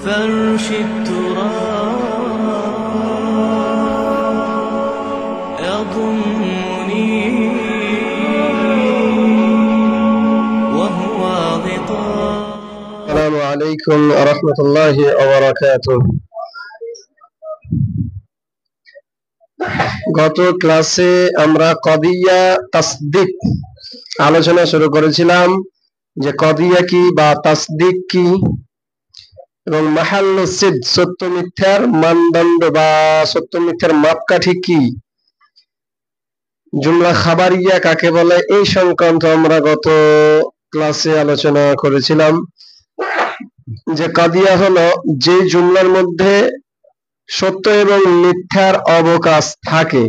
فرش التراب يضمني وهو غطاء. السلام عليكم ورحمة الله وبركاته. গত ক্লাসে আমরা কদিয়া তাসদিক আলোচনা শুরু করেছিলাম যে কদিয়া কি বা তাসদিক কি এবং মাহাল্লু সিদ সত্য মিথ্যার মানদণ্ড বা সত্য মিথ্যার মাপকাঠি কি, জুমলা খাবারিয়া কাকে বলে, এই সংক্রান্ত আমরা গত ক্লাসে আলোচনা করেছিলাম যে কদিয়া হলো যে জুমলার মধ্যে সত্য এবং মিথ্যার অবকাশ থাকে,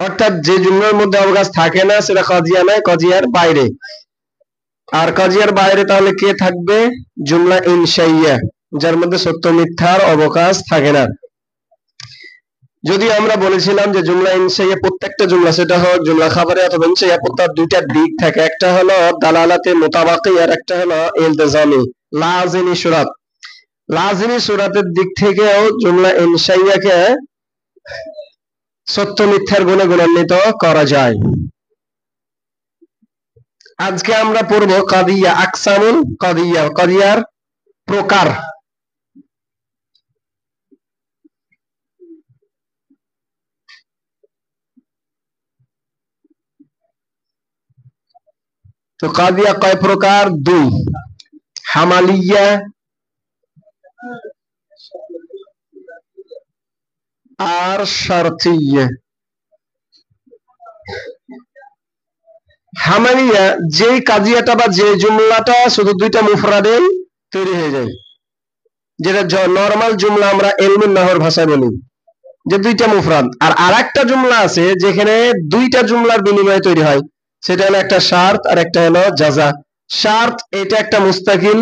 অর্থাৎ যে জুমলার মধ্যে অবকাশ থাকে না সেটা কদিয়া নয়, কদিয়ার বাইরে। আর কদিয়ার বাইরে তাহলে কে থাকবে? জুমলা ইনশাইয়া, যার মধ্যে সত্য মিথ্যার অবকাশ থাকে না। যদি আমরা বলেছিলাম যে জুমলা ইনশাইয়া প্রত্যেকটা জুমলা, সেটা হোক জুমলা খাবারে অথবা ইনশাইয়া, তার দুইটা দিক থাকে, একটা হলো দালালাতে মুতাবাকি আর একটা হলো ইলতিজামি লাজিমি সুরাত। লাজিমি সুরাতের দিক থেকেও জুমলা ইনশাইয়াকে সত্য মিথ্যার গুণে গুণান্বিত করা যায়। আজকে আমরা পড়ব কদিয়া, আকসামুল কদিয়া, কদিয়ার প্রকার। তো কদিয়া কয় প্রকার? দুই, হামালিয়া আর শারতিয়া। হামালিয়া যে কাজিয়াটা বা যে জুমলাটা শুধু দুইটা মুফরাদে তৈরি হয়ে যায়, যেটা নরমাল জুমলা আমরা ইলমুন নাহর ভাষায় বলি যে দুইটা মুফরাদ। আর আরেকটা জুমলা আছে যেখানে দুইটা জুমলার বিনিময়ে তৈরি হয়, সেটা হলো একটা শার্ত আর একটা হলো জাযা। শার্ত এটা একটা মুস্তাকিল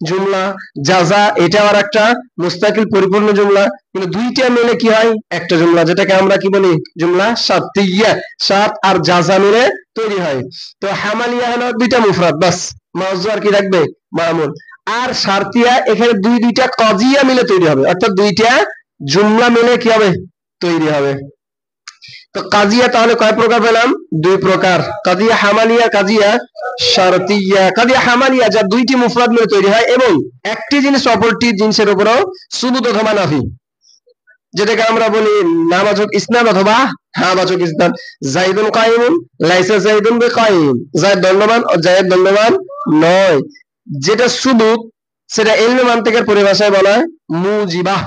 জুমলা, জাযা এটা আর একটা মুস্তাকিল পরিপূর্ণ জুমলা, কিন্তু দুইটা মিলে কি হয়? একটা জুমলা, যেটাকে আমরা কি বলি? জুমলা শারতিয়া। শার্ত আর জাযা মিলে তৈরি হয়। তো হামালিয়া হলো দুইটা মুফরাদ, বাস মাউযু আর কি রাখবে? মামুল। আর শারতিয়া এখানে দুইটা কজিয়া মিলে তৈরি হবে, অর্থাৎ দুইটা জুমলা মিলে কি হবে? তৈরি হবে। তো কাজিয়া তাহলে কয় প্রকার পেলাম? দুই প্রকার, কাজিয়া হামালিয়া, কাজিয়া শারতিয়া। কাজিয়া হামালিয়া যা দুইটি মুফরাদ মিলে তৈরি হয় এবং একটি জিনিস অপরটি জিনিসের উপরও সুবুত অথবা নাফি, যেটাকে আমরা বলি নাবাচক ইসনাদ অথবা হাবাচক ইসনাদ। যাইদুন কায়িমুন লাইসা যাইদুন বিকায়িম, যায়েদ দণ্ডবান ও যায়েদ দণ্ডবান নয়। যেটা সুবুত সেটা ইলমে মানতিকের পরিভাষায় বলা হয় মুজিবাহ,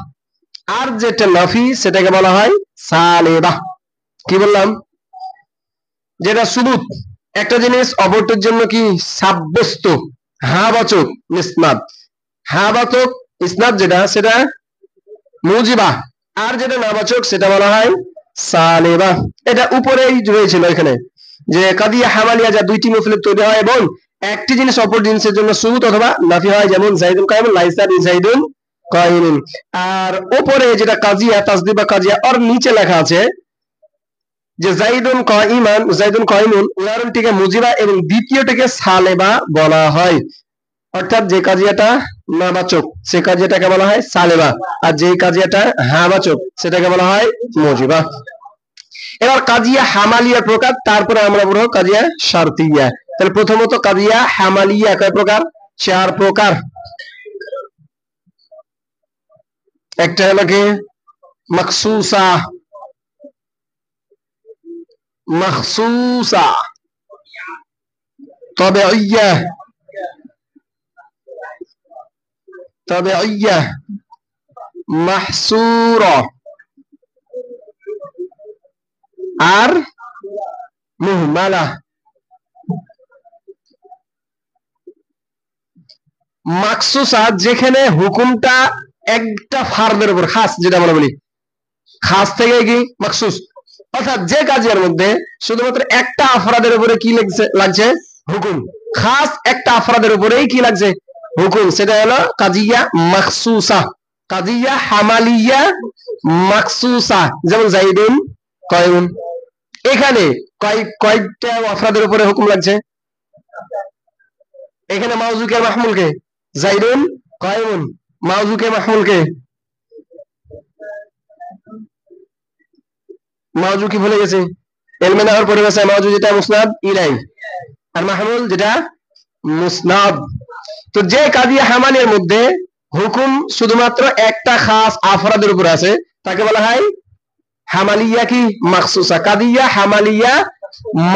আর যেটা নাফি সেটাকে বলা হয় সালিবাহ। কি বললাম? যেটা সুবুত একটা জিনিস অপরটির জন্য কি সাব্যস্ত, হাবাচক ইসনাদ, হাবাচক ইসনাদ যেটা সেটা মুজিবাহ, আর যেটা নাবাচক সেটা বলা হয় সালিবাহ। এটা উপরেই রয়েছিল এখানে যে কাদিয়া হামালিয়া যা দুইটি মুফরাদ তৈরি হয় এবং একটি জিনিস অপর জিনিসের জন্য সুবুত অথবা নাফি হয়, যেমন যাইদুন কায়িমুন লাইসা যাইদুন কায়িমুন। আর উপরে যেটা কাজিয়া তাসদিদ বা কাজিয়া, আর নিচে লেখা আছে যে যাইদুন কায়িমান যাইদুন কায়িমুন, উদাহরণটিকে মুজিবা এবং দ্বিতীয়টিকে সালেবা বলা হয়। অর্থাৎ যে কাজিয়াটা নাবাচক সে কাজিয়াটাকে বলা হয় সালেবা, আর যে কাজিয়াটা হাবাচক সেটাকে বলা হয় মুজিবা। এবার কাজিয়া হামালিয়া প্রকার, তারপরে আমরা বলবো কাজিয়া শারতিয়া। তাহলে প্রথমত কাজিয়া হামালিয়া কয় প্রকার? চার প্রকার। একটা হলো কি মাখসুসা, মাখসুসা, তাবিইয়া, তাবিইয়া, মাহসুরা আর মুহমালা। মাখসুসা যেখানে হুকুমটা একটা ফারদের উপর খাস, যেটা আমরা বলি খাস থেকে কি মাখসুস, অর্থাৎ যে কাজের মধ্যে শুধুমাত্র একটা আফরাদের উপরে কি লাগছে? হুকুম। খাস একটা আফরাদের উপরেই কি লাগছে? হুকুম। সেটা হলো কাজিয়া মাখসুসা, কাজিয়া হামালিয়া মাখসুসা। যেমন যাইদুন কায়িমুন, এখানে কয়টা আফরাদের উপরে হুকুম লাগছে? এখানে মাউজুকে মাহমুলকে, যাইদুন কায়িমুন মাউজুকে মাহমুলকে মাউজু কি ভুলে গেছে? এলমে নাহর পরিভাষায় মাউজু যেটা মুসনাদ ইলাই, আর মাহমুল যেটা মুসনাদ। তো যে কাদিয়া হামালির মধ্যে হুকুম শুধুমাত্র একটা খাস আফরাদের উপর আছে তাকে বলা হয় হামালিয়া কি মাখসুসা, কাদিয়া হামালিয়া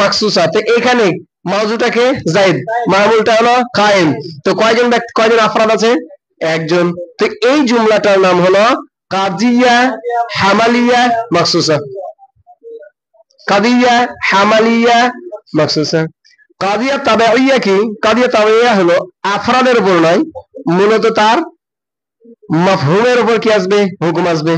মাখসুসা। তো এখানে মাউজুটাকে জায়েদ, মাহমুলটা হলো কায়েম। তো কয়জন আফরাদ আছে? একজন। তো এই জুমলাটার নাম হলো কাদিয়া হামালিয়া মাখসুসা, কাদিয়া হামালিয়া মাখসুসা। কাদিয়া তাবেইয়া কি? কাদিয়া তাবেইয়া হলো আফরাদের উপর নয়, মূলত তার মাফহুমের উপর কি আসবে? হুকুম আসবে।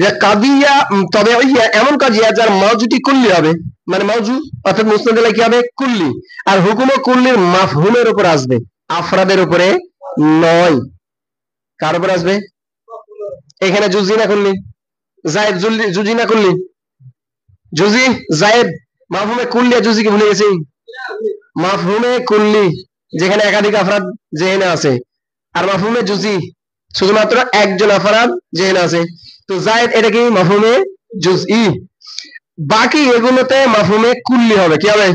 যে কাদিয়া তাবেইয়া এমন কাদিয়া যার মাউজুটি কুল্লি হবে, মানে মাউজু অর্থাৎ মুসনাদ ইলাইহি কি হবে? কুল্লি। আর হুকুমও কুল্লির মাফহুমের উপর আসবে, আফরাদের উপরে নয়। কার উপর আসবে? এখানে জুজি না কুল্লি? জায়েদ জুজি না কুল্লি? জুজি জায়েদ। মাফহুমে কুল্লি আর জুজি কি ভুলে গেছি? মাফহুমে কুল্লি যেখানে একাধিক আফরাদ যেখানে আছে, আর মাফহুমে জুজি শুধুমাত্র একজন আফরাদ যেখানে আছে। তো জায়েদ এটা কি? মাফহুমে জুজই। বাকি এগুলোতে মাফহুমে কুল্লি হবে। কি হবে?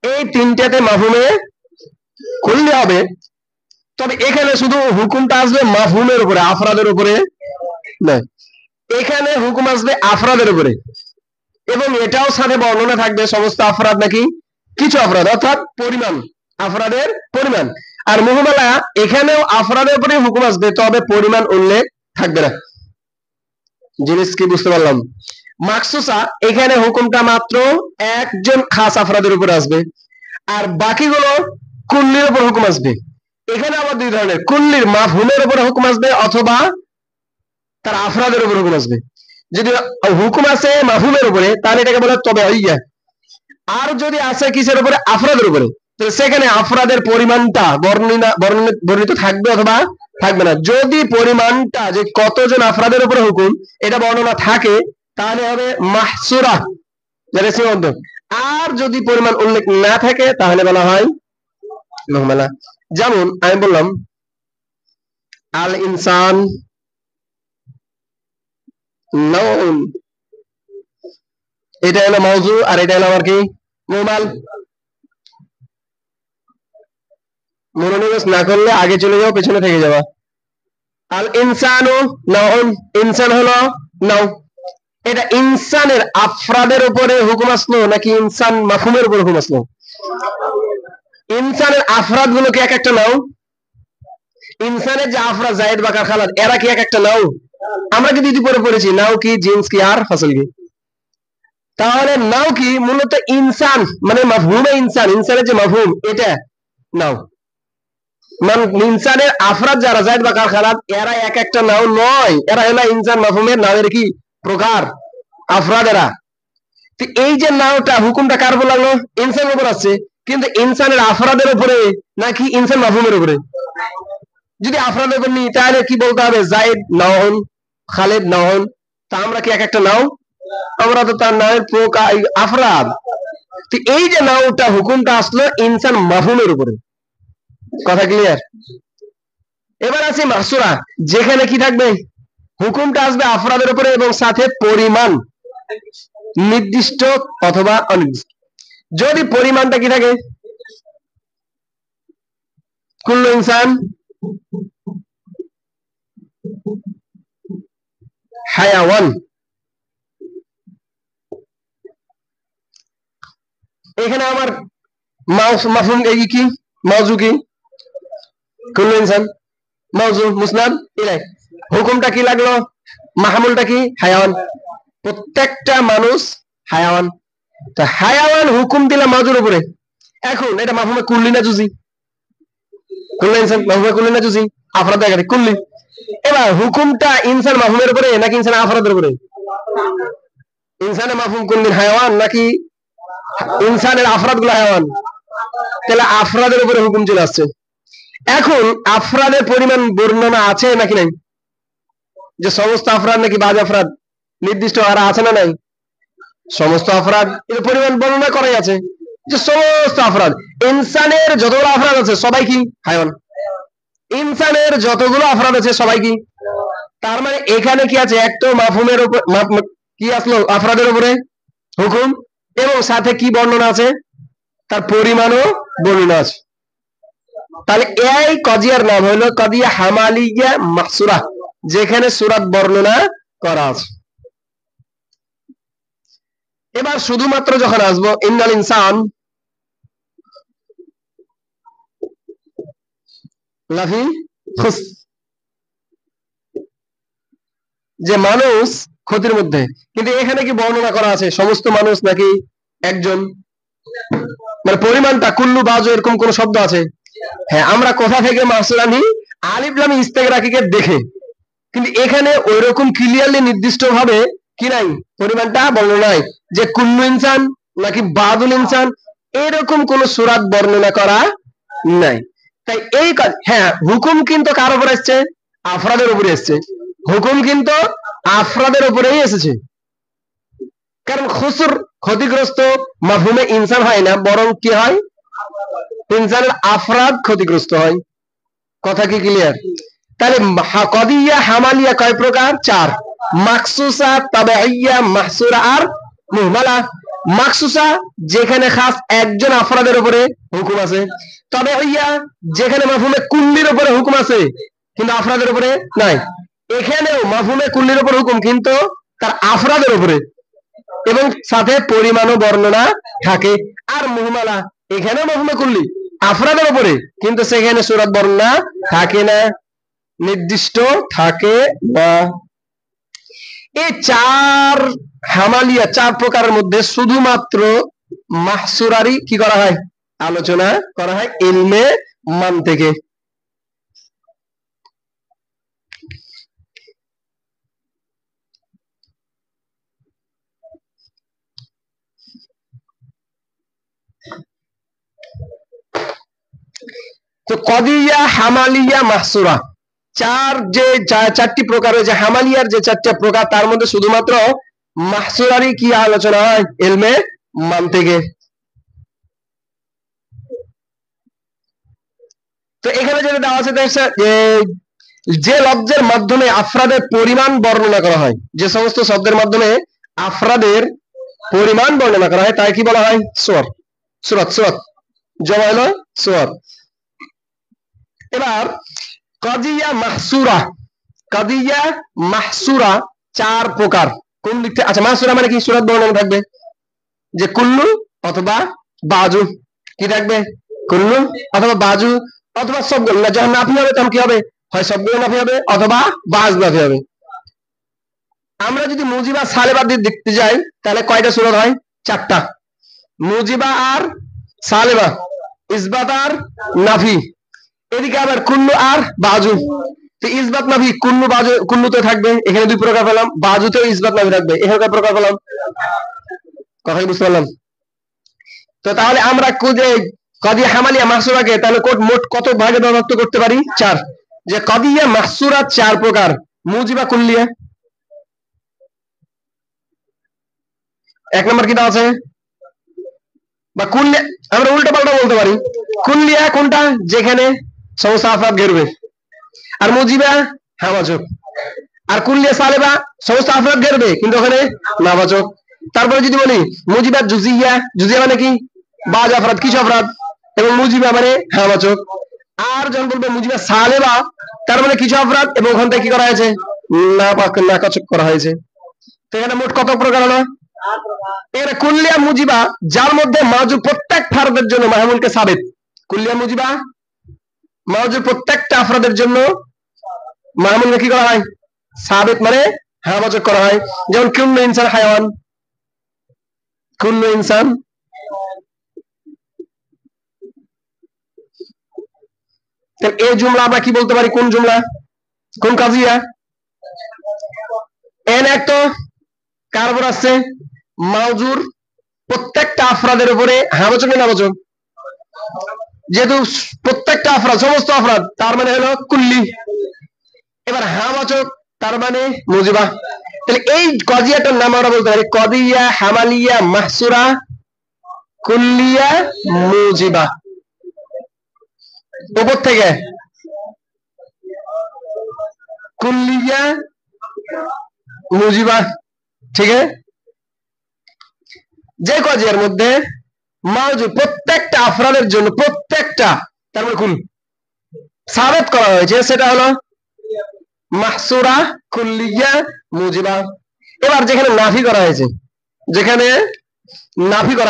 এই তিনটাতে মাফহুমে কুল্লি হবে। তবে এখানে শুধু হুকুমটা আসবে মাফহুমের উপরে, আফরাদের উপরে নয়। এখানে হুকুম আসবে আফরাদের উপরে, এবং এটাও সাথে বর্ণনা থাকবে সমস্ত আফরাদ নাকি কিছু আফরাদ, অর্থাৎ পরিমাণ, আফরাদের পরিমাণ। আর মুহমালা এখানেও আফরাদের উপরে হুকুম আসবে, তবে পরিমাণ উল্লেখ থাকবে না। জিনিস কি বুঝতে পারলাম? মাকসুসা এখানে হুকুমটা মাত্র একজন খাস আফরাদের উপরে আসবে, আর বাকিগুলো কুল্লির উপর হুকুম আসবে। এখানে আবার দুই ধরনের, কুল্লির মাফহুমের উপরে হুকুম আসবে অথবা তার আফরাদের উপর হুকুম আসবে। যদি হুকুম আছে মাফহুমের উপরে তাহলে এটাকে বলে তবে হইয়া, আর যদি আছে কিসের উপরে? আফরাদের উপরে, তো সেখানে আফরাদের পরিমাণটা বর্ণিত থাকবে অথবা থাকবে না। যদি পরিমাণটা যে কতজন আফরাদের উপরে হুকুম এটা বর্ণনা থাকে তাহলে হবে মাহসুরা, যেটা সীমাবদ্ধ। আর যদি পরিমাণ উল্লেখ না থাকে তাহলে বলা হয় মুহমালা। যেমন আমি বললাম আল ইনসান নাউন, এটা হলো মাউজু আর এটা হলো আমার কি? মুহমাল। মনোনিবেশ না করলে আগে চলে যাও, পেছনে থেকে যাওয়া। আল ইনসানু নাউন, ইনসান হলো নাও। এটা ইনসানের আফরাদের উপরে হুকুম আসলো নাকি ইনসান মাফহুমের উপর হুকুম আসলো? ইনসানের আফরাদ গুলো কি এক একটা নাও? ইনসানের যে আফরাদ জায়েদ বাকার খালাদ এরা কি এক একটা নাও? আমরা কি দিদি পরে পড়েছি নাও কি, জিন্স কি, আর ফসল কি। তাহলে নাও কি মূলত ইনসান মানে মাফহুমে ইনসান, ইনসানের যে মাফহুম এটা নাও। ইনসানের আফরাদ যারা জায়েদ বাকার খালাদ এরা এক একটা নাও নয়, এরা হলো ইনসান মাফহুমের নামের কি প্রকার, আফরাদ এরা। তো এই যে নাওটা হুকুমটা কার উপর লাগলো? ইনসানের উপর আসছে, কিন্তু ইনসানের আফরাদের উপরে নাকি ইনসান মাফহুমের উপরে? যদি আফরাদের উপর নিই তাহলে কি বলতে হবে? জায়েদ নাওন, খালেদ নাওন। তা আমরা কি এক একটা নাও? আমরা তো তার নামের প্রকার আফরাদ। তো এই যে নাওটা হুকুমটা আসলো ইনসান মাফহুমের উপরে। কথা ক্লিয়ার? এবার আছে মাহসুরা, যেখানে কি থাকবে? হুকুমটা আসবে আফরাদের উপরে এবং সাথে পরিমাণ নির্দিষ্ট অথবা অনির্দিষ্ট। যদি পরিমাণটা কি থাকে? কুল্লু ইনসান হায়াওয়ান, এখানে আমার মাফহুম এই কি মাউজু কি? কুল্লু ইনসান মাউজু মুসনাদ ইলাই। হুকুমটা কি লাগলো? মাহমুলটা কি? হায়াওয়ান, প্রত্যেকটা মানুষ হায়াওয়ান। তো হায়াওয়ান হুকুম দিলাম মাউজুর উপরে। এখন এটা মাফহুমে কুল্লি না জুজি? কুল্লু ইনসান মাফহুমে কুল্লি না জুজি? আফরাদ একাধিক কুল্লি। এবার হুকুমটা ইনসান মাফহুমের উপরে নাকি ইনসান আফরাদের উপরে? ইনসানের মাফহুম কুল্লি হায়াওয়ান নাকি ইনসানের আফরাদ গুলো হায়াওয়ান? তাহলে আফরাদের উপরে হুকুম চলে আসছে। এখন আফরাদের পরিমাণ বর্ণনা আছে নাকি নাই? যে সমস্ত আফরাদ নাকি বাজ আফরাদ নির্দিষ্ট আর আছে না নাই? সমস্ত আফরাদ এর পরিমাণ বর্ণনা করাই আছে, যে সমস্ত আফরাদ ইনসানের যতগুলো আফরাদ আছে সবাই কি হায়াওয়ান। ইনসানের যতগুলো আফরাদ আছে সবাই কি, তার মানে এখানে কি আছে, এক তো মাফহুমের উপর কি আসলো আফরাদের উপরে হুকুম, এবং সাথে কি বর্ণনা আছে, তার পরিমাণও বর্ণনা আছে। তাহলে এই কজিয়ার নাম হলো কদিয়া হামালিয়া মাহসুরা, যেখানে সূরাত বর্ণনা করা আছে। এবার শুধুমাত্র যখন আসবো ইন্নাল ইনসান লাফি খুসর, যে মানুষ ক্ষতির মধ্যে, কিন্তু এখানে কি বর্ণনা করা আছে সমস্ত মানুষ নাকি একজন, মানে পরিমাণটা কুল্লু বাজু এরকম কোন শব্দ আছে? হ্যাঁ, আমরা কোথা থেকে মাহসুর আনি, আলিফ লাম ইস্তেগরাকিকে দেখে, কিন্তু এখানে ওইরকম ক্লিয়ারলি নির্দিষ্ট ভাবে কি নাই, পরিমাণটা বর্ণনা নাই যে কুল্লু ইনসান নাকি বাদুল ইনসান, এরকম কোন সূরাত বর্ণনা করা নাই। তাই এই হ্যাঁ, হুকুম কিন্তু কার উপর এসেছে, আফরাদের উপরে এসেছে, হুকুম কিন্তু আফরাদের উপরেই এসেছে। কারণ খুসর ক্ষতিগ্রস্ত মাফহুমে ইনসান হয় না, বরং কি হয়, ইনসানের আফরাদ ক্ষতিগ্রস্ত হয়। কথা কি ক্লিয়ার? তাহলে কদিয়া হামালিয়া কয় প্রকার? চার। মাকসুসা, তাবেইয়া, মাহসুরা আর মুহমালা। মাকসুসা যেখানে খাস একজন আফরাদের উপরে হুকুম আছে, তাবেইয়া যেখানে মাফহুমে কুল্লির উপরে হুকুম আছে কিন্তু আফরাদের উপরে নাই। এখানেও মাফহুমে কুল্লির উপর হুকুম কিন্তু তার আফরাদের উপরে, এবং সাথে পরিমাণও বর্ণনা থাকে। আর মুহমালা এখানে মাফহুমে কুল্লি আফরাদের উপরে, কিন্তু সেখানে সূরাত বর্ণনা থাকে না, নির্দিষ্ট থাকে না। এই চার হামালিয়া, চার প্রকারের মধ্যে শুধুমাত্র মাহসুরারই কি করা হয়, আলোচনা করা হয় ইলমে মান থেকে। তো কদিয়া হামালিয়া মাহসুরা, চারটি প্রকার রয়েছে, হামালিয়ার যে চারটা প্রকার তার মধ্যে শুধুমাত্র মাহসুরারই কি আলোচনা হয় ইলমে মান থেকে। তো এখানে যেটা দেওয়া আছে যে লফজের মাধ্যমে আফরাদের পরিমাণ বর্ণনা করা হয়, যে সমস্ত শব্দের মাধ্যমে আফরাদের পরিমাণ বর্ণনা করা হয় তাই কি বলা হয়, সূরা, সূরাত জমা হলো সূরা। এবার কদিয়া মাহসুরা, কদিয়া মাহসুরা চার প্রকার, কোন দিক থেকে? আচ্ছা, মাহসুরা মানে কি, সূরাত বর্ণনা থাকবে, যে কুল্লু অথবা বাজু, কি থাকবে, কুল্লু অথবা বাজু অথবা সবগুলো, না যখন নাফি হবে তখন কি হবে, হয় সবগুলো নাফি হবে অথবা বাজ নাফি হবে। আমরা যদি মুজিবা সালেবা দিয়ে দেখতে যাই তাহলে কয়টা সূরা হয়, চারটা, মুজিবা আর সালেবা, ইসবাত আর নাফি। এদিকে আবার কুল্লু আর বাজু, তো ইসবাত নাফি কুল্লু বাজু, কুল্লুতে থাকবে, এখানে দুই প্রকার পেলাম, বাজুতেও ইসবাত নাফি থাকবে, এখানে কয় প্রকার পেলাম, কথাই বুঝতে পারলাম? তো তাহলে আমরা কদিয়া হামালিয়া মাহসুরাকে তাহলে মোট কত ভাগে বিভক্ত করতে পারি, চার। যে কদিয়া মাহসুরা চার প্রকার, মুজিবা কুল্লিয়া, এক নম্বর কি দেওয়া আছে, বা কুল্লিয়া, আমরা উল্টো পাল্টা বলতে পারি, কুল্লিয়া কোনটা, যেখানে সমস্ত আফরাদ ঘেরবে, আর মুজিবা হামাচক, আর কুল্লিয়া সালেবা সমস্ত আফরাদ ঘেরবে কিন্তু ওখানে নাবাচক। তারপরে যদি বলি মুজিবা জুজিয়া, জুজিয়া মানে কি, বাজ আফরাদ, কিছু আফরাদ, এবং মুজিবা মানে হামাচক। আর যখন বলবে মুজিবা সালেবা, তার মানে কিছু আফরাদ, এবং ওখান থেকে কি করা হয়েছে, নাকাচক করা হয়েছে। তো এখানে মোট কত প্রকার হলো, এখানে কুল্লিয়া মুজিবা যার মধ্যে মাউজু প্রত্যেক ফারদের জন্য মাহমুলকে সাবেত, কুল্লিয়া মুজিবা মাউজু প্রত্যেকটা আফরাদের জন্য মাহমুলকে কি করা হয়, সাবেত মানে হামাচক করা হয়। যেমন কুল্লু ইনসান হায়াওয়ান, কুল্লু ইনসান, এই জুমলা আমরা কি বলতে পারি, কোন জুমলা, কোন কাজিয়া? এন এক তো কার উপর আসছে, মাউজুর প্রত্যেকটা আফরাদের উপরে হামাচক না নাবাচক, যেহেতু প্রত্যেকটা আফরাদ সমস্ত আফরাদ তার মানে হলো কুল্লি, এবার হামাচক তার মানে মুজিবা। তাহলে এই কজিয়াটার নাম আমরা বলতে পারি কদিয়া হামালিয়া মাহসুরা কুল্লিয়া মুজিবা। উপর থেকে कुल्लिया मुजिबा ठीक है যে কজিয়ার মধ্যে মাউজু প্রত্যেকটা আফরাদের জন্য প্রত্যেকটা তার মানে কুল সাবিত করা হয়েছে সেটা হলো মাহসুরা কুল্লিয়া মুজিবা এবার যেখানে নাফি করা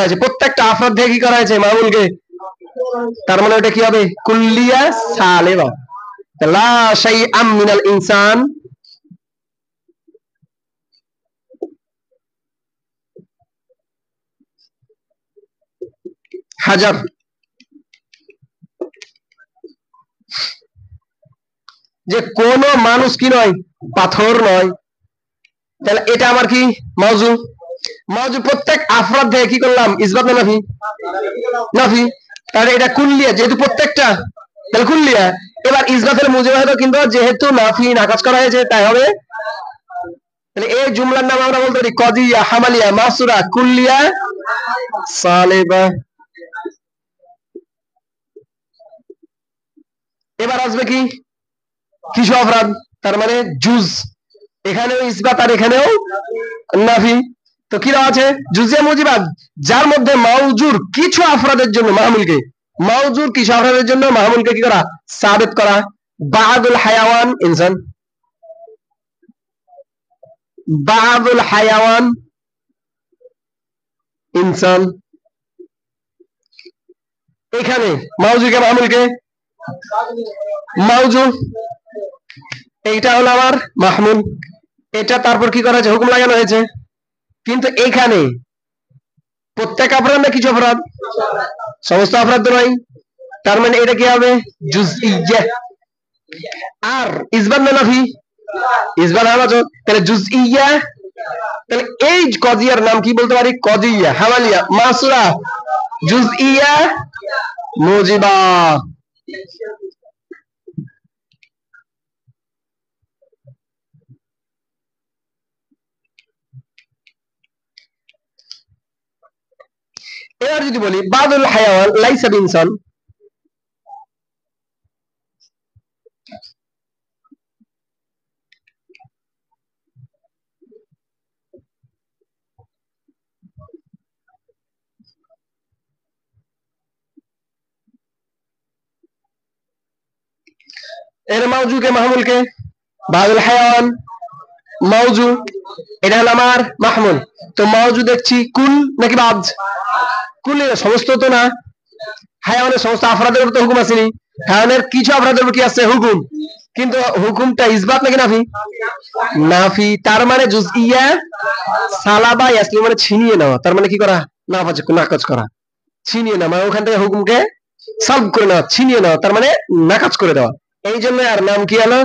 হয়েছে প্রত্যেকটা আফরাদ থেকে কি করা হয়েছে মামুলকে তার মানে ওটা কি হবে কুল্লিয়া সালেবা লা শাইআম মিনাল ইনসান হাজার যে কোন মানুষ কি নয় পাথর নয় তাহলে এটা আমার কি মাউজু প্রত্যেক আফরাদ থেকে কি করলাম ইসবাত না নাফি নাফি তাহলে এটা কুল্লিয়া যেহেতু প্রত্যেকটা তাহলে কুল্লিয়া এবার ইসবাতের মুজিবা হলো কিন্তু যেহেতু নাফি নাকাজ করা হয়েছে তাই হবে তাহলে এই জুমলার নাম আমরা বলতে পারি কদিয়া হামালিয়া মাসুরা কুল্লিয়া সালেবা এবার আসবে কি কিছু অপরাধ তার মানে জুজ এখানেও ইসবাত আর এখানেও নাফি তো কি আছে জুজিয়া মুজিবাত যার মধ্যে মাউজুর কিছু আফরাদের জন্য মাহমুলকে মাউজুর কিছু আফরাদের জন্য মাহমুলকে কি করা সাবিত করা বাদুল হায়াওয়ান ইনসান বাদুল হায়াওয়ান ইনসান এখানে মাউজুকে মাহমুলকে মাউজু এইটা হলো আমার মাহমুল এটা তারপর কি করা হয়েছে হুকুম লাগানো হয়েছে কিন্তু এখানে প্রত্যেক অপরাধ না কিছু অপরাধ সমস্ত অপরাধ নয় তার মানে এটা কি হবে জুজইয়া আর ইসবাত না নাফি ইসবাত হবে তাহলে জুজইয়া তাহলে এই কজিয়ার নাম কি বলতে পারি কদিয়া হামালিয়া মাসুরা জুজইয়া মুজিবা এবার যদি বলি বাদুল হায়াওয়ান লাইসা বিনসান এর মাউজু কে মাহমুল কে বাদুল হায়াওয়ান মাউজু এটা হলো আমার মাহমুল তো মাউজু দেখছি কুল নাকি বাদ কুল সমস্ত তো না হায়াওয়ানের সমস্ত আফরাদের উপর তো হুকুম আসেনি হায়াওয়ানের কিছু আফরাদের উপর কি আছে হুকুম কিন্তু হুকুমটা ইসবাত নাকি নাফি নাফি তার মানে জুজইয়া সালাবা ইয়াসলিম মানে ছিনিয়ে নেওয়া তার মানে কি করা নাকাজ করা ছিনিয়ে নেওয়া মানে ওখান থেকে হুকুমকে সলভ করে নেওয়া ছিনিয়ে নেওয়া তার মানে নাকাজ করে দেওয়া এই জন্য আর নাম কি হলো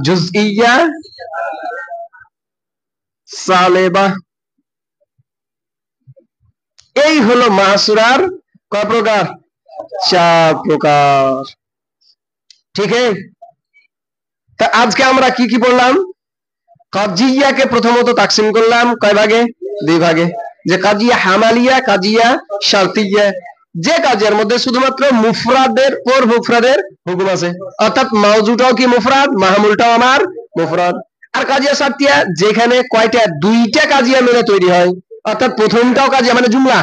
জুজইয়া সালেবা এই হলো মাহসুরার কয় প্রকার 4 প্রকার ঠিক আছে তা আজকে আমরা কি কি পড়লাম কাজিয়াকে প্রথমত তাকসিম করলাম কয় ভাগে 2 ভাগে যে কাজিয়া হামালিয়া কাজিয়া শারতিয়া যে কাজের মধ্যে শুধুমাত্র মুফরাদের পর মুফরাদের হুকুম আছে অর্থাৎ মাউজুটাও কি মুফরাদ মাহমুলটাও আমার মুফরাদ আর কাজিয়া শারতিয়া যেখানে কয়টা দুইটা কাজিয়া মিলে তৈরি হয় অর্থাৎ প্রথমটাও কাজিয়া মানে জুমলা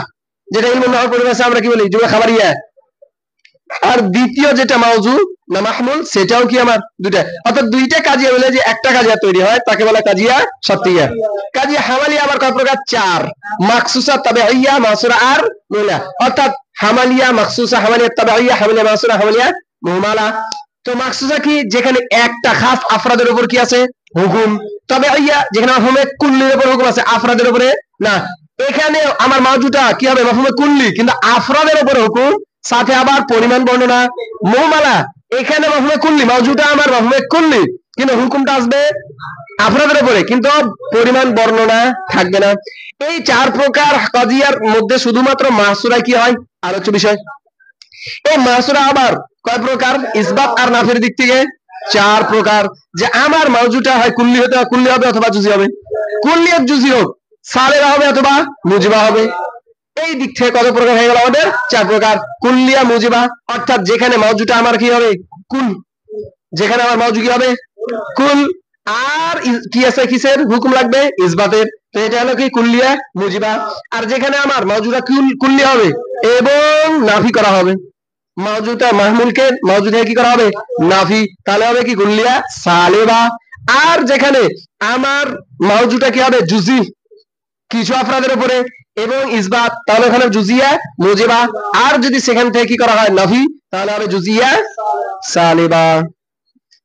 যেটা ইলমুন নাহর পরিভাষা আমরা কি বলি জুমলা খাবারিয়া আর দ্বিতীয় যেটা মাউজু না মাহমুল সেটাও কি আমার দুইটা অর্থাৎ দুইটা কাজিয়া মিলে যে একটা কাজিয়া তৈরি হয় তাকে বলে কাজিয়া শারতিয়া কাজিয়া হামালিয়া আবার কয় প্রকার 4 মাখসুসা তাবিইয়া মাসুরা আর মুলা অর্থাৎ হামালিয়া মাখসুসা হামালিয়া তাবিইয়া হামালিয়া মাসুরা হামালিয়া মুহমালা তো মাখসুসা কি যেখানে একটা খাস আফরাদের উপর কি আছে হুকুম তাবিইয়া যেখানে মাফহুমে কুল্লির উপর হুকুম আছে আফরাদের উপরে না এখানে আমার মাউজুটা কি হবে মাফহুমে কুল্লি কিন্তু আফরাদের উপর হুকুম সাথে আবার পরিমাণ বর্ণনা মুহমালা এখানে মাফহুমে কুল্লি মাউজুটা আমার মাফহুমে কুল্লি কিন্তু হুকুমটা আসবে আফরাদের উপরে কিন্তু পরিমাণ বর্ণনা থাকবে না এই 4 প্রকার কাজিয়ার মধ্যে শুধুমাত্র মাহসুরা কি হয় আলোচ্য বিষয় এই মাহসুরা আবার কয় প্রকার ইসবাত আর নাফির দিক থেকে 4 প্রকার যে আমার মাউজুটা হয় কুল্লি হবে অথবা জুজি হবে কুল্লি আর জুজি হোক সালেরা হবে অথবা মুজিবা হবে এই দিক থেকে কত প্রকার হয়ে গেল আমাদের 4 প্রকার কুল্লিয়া মুজিবা অর্থাৎ যেখানে মাউজুটা আমার কি হবে কুল যেখানে আমার মাউজু কি হবে কুল আর কি আছে, কিসের হুকুম লাগবে? ইসবাতের। তো এটা হলো কি কুল্লিয়া মুজিবা। আর যেখানে আমার মাউজুদা কুল্লিয়া হবে এবং নাফি করা হবে, মাউজুদা মাহমুলকে মাউজুদা কি করা হবে? নাফি। তাহলে হবে কি কুল্লিয়া সালেবা। আর যেখানে আমার মাউজুদা কি হবে? জুজি, কিছু আফরাদের উপরে, এবং ইসবাত, তাহলে ওখানে জুজিয়া মুজিবা। আর যদি সেখান থেকে কি করা হয়? নাফি, তাহলে হবে জুজিয়া সালেবা।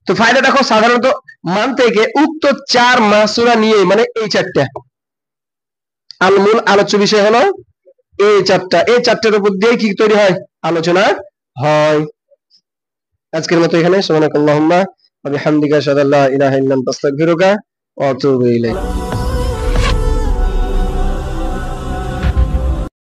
তো ফায়দা দেখো, সাধারণত মান থেকে উক্ত 4 মাসুরা নিয়ে, মানে এই 4টা মূল আলোচ্য বিষয় হলো এই 4টা, এই 4টার উপর দিয়ে কি তৈরি হয়? আলোচনা হয়। আজকের মতো এখানে। সুবহানাকাল্লাহুম্মা ওয়া বিহামদিকা আশহাদু আল্লা ইলাহা ইল্লা আনতা আস্তাগফিরুকা ওয়া আতুবু ইলাইক।